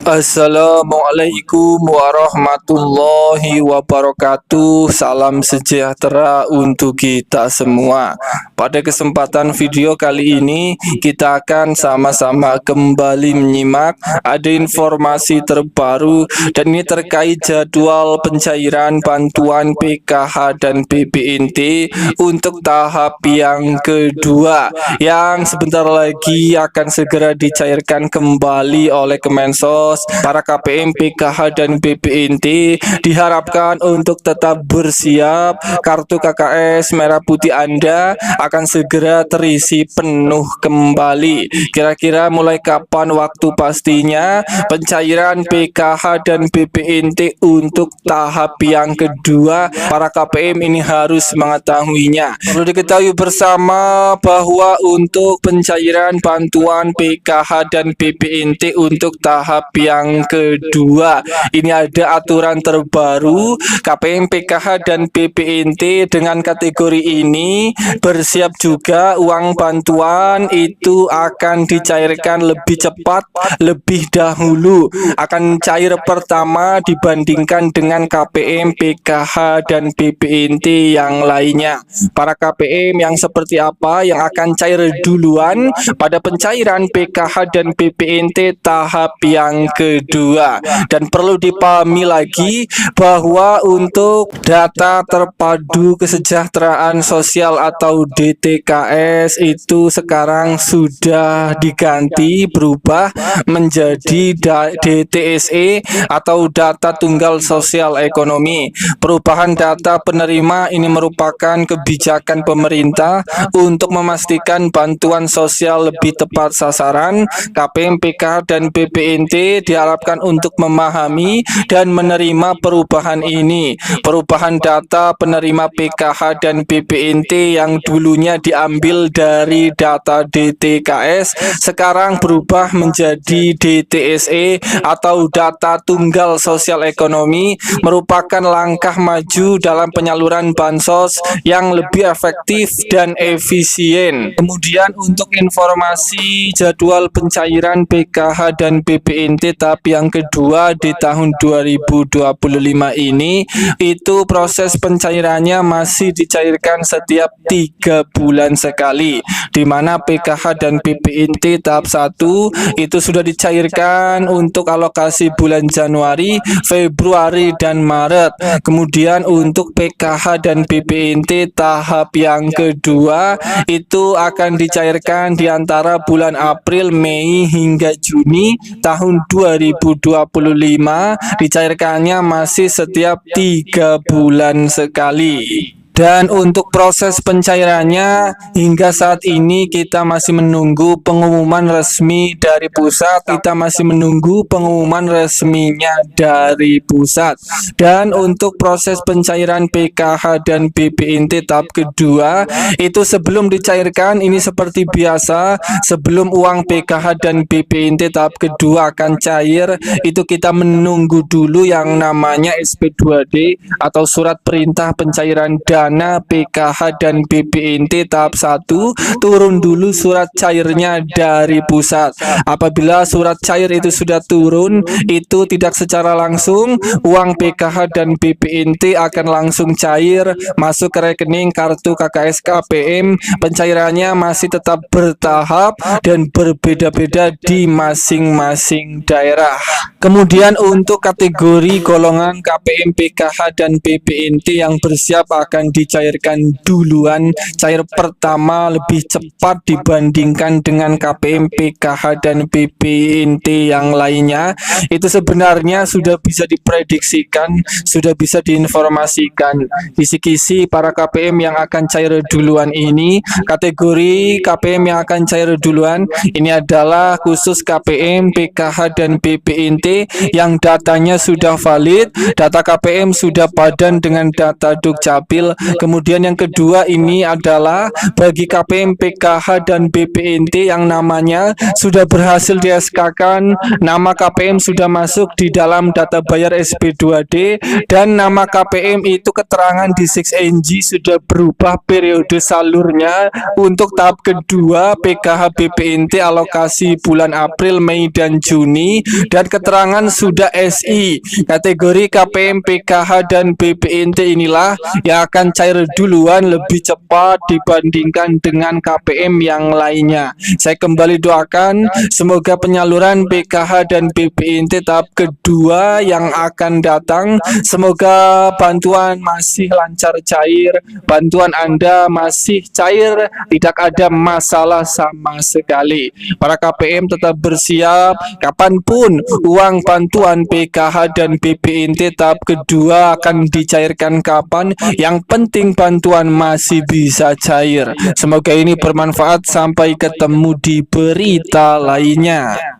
Assalamualaikum warahmatullahi wabarakatuh. Salam sejahtera untuk kita semua. Pada kesempatan video kali ini kita akan sama-sama kembali menyimak ada informasi terbaru, dan ini terkait jadwal pencairan bantuan PKH dan BPNT untuk tahap yang kedua yang sebentar lagi akan segera dicairkan kembali oleh Kemensos. Para KPM, PKH, dan BPNT diharapkan untuk tetap bersiap. Kartu KKS merah putih Anda akan segera terisi penuh kembali. Kira-kira mulai kapan waktu pastinya pencairan PKH dan BPNT untuk tahap yang kedua? Para KPM ini harus mengetahuinya. Perlu diketahui bersama bahwa untuk pencairan bantuan PKH dan BPNT untuk tahap yang kedua ini ada aturan terbaru. KPM, PKH, dan BPNT dengan kategori ini bersiap juga uang bantuan itu akan dicairkan lebih cepat, lebih dahulu, akan cair pertama dibandingkan dengan KPM, PKH, dan BPNT yang lainnya. Para KPM yang seperti apa yang akan cair duluan pada pencairan PKH dan BPNT tahap yang kedua? Dan perlu dipahami lagi bahwa untuk data terpadu kesejahteraan sosial atau DTKS itu sekarang sudah diganti, berubah menjadi DTSE atau data tunggal sosial ekonomi. Perubahan data penerima ini merupakan kebijakan pemerintah untuk memastikan bantuan sosial lebih tepat sasaran. KPM, PKH, dan BPNT diharapkan untuk memahami dan menerima perubahan ini. Perubahan data penerima PKH dan BPNT yang dulunya diambil dari data DTKS sekarang berubah menjadi DTSE atau data tunggal sosial ekonomi, merupakan langkah maju dalam penyaluran bansos yang lebih efektif dan efisien. Kemudian untuk informasi jadwal pencairan PKH dan BPNT tahap yang kedua di tahun 2025 ini, itu proses pencairannya masih dicairkan setiap 3 bulan sekali, di mana PKH dan BPNT tahap 1 itu sudah dicairkan untuk alokasi bulan Januari, Februari, dan Maret. Kemudian untuk PKH dan BPNT tahap yang kedua itu akan dicairkan di antara bulan April, Mei, hingga Juni tahun 2025. Dicairkannya masih setiap 3 bulan sekali. Dan untuk proses pencairannya hingga saat ini kita masih menunggu pengumuman resmi dari pusat. Kita masih menunggu pengumuman resminya dari pusat. Dan untuk proses pencairan PKH dan BPNT tahap kedua itu sebelum dicairkan ini seperti biasa, sebelum uang PKH dan BPNT tahap kedua akan cair itu kita menunggu dulu yang namanya SP2D atau surat perintah pencairan dana PKH dan BPNT tahap 1. Turun dulu surat cairnya dari pusat. Apabila surat cair itu sudah turun, itu tidak secara langsung uang PKH dan BPNT akan langsung cair masuk ke rekening kartu KKS KPM. Pencairannya masih tetap bertahap dan berbeda-beda di masing-masing daerah. Kemudian untuk kategori golongan KPM, PKH, dan BPNT yang bersiap akan dicairkan duluan, cair pertama lebih cepat dibandingkan dengan KPM, PKH, dan BPNT yang lainnya. Itu sebenarnya sudah bisa diprediksikan, sudah bisa diinformasikan. Kisi-kisi para KPM yang akan cair duluan ini, kategori KPM yang akan cair duluan ini adalah khusus KPM, PKH, dan BPNT yang datanya sudah valid, data KPM sudah padan dengan data Dukcapil, Kemudian yang kedua ini adalah bagi KPM, PKH, dan BPNT yang namanya sudah berhasil di SK-kan, nama KPM sudah masuk di dalam data bayar SP2D, dan nama KPM itu keterangan di 6NG sudah berubah periode salurnya untuk tahap kedua PKH BPNT alokasi bulan April, Mei, dan Juni, dan keterangan sudah SI. Kategori KPM, PKH, dan BPNT inilah yang akan cair duluan lebih cepat dibandingkan dengan KPM yang lainnya. Saya kembali doakan semoga penyaluran PKH dan BPNT tahap kedua yang akan datang, semoga bantuan masih lancar cair, bantuan Anda masih cair, tidak ada masalah sama sekali. Para KPM tetap bersiap, kapanpun uang bantuan PKH dan BPNT tahap kedua akan dicairkan kapan, yang penting bantuan masih bisa cair. Semoga ini bermanfaat, sampai ketemu di berita lainnya.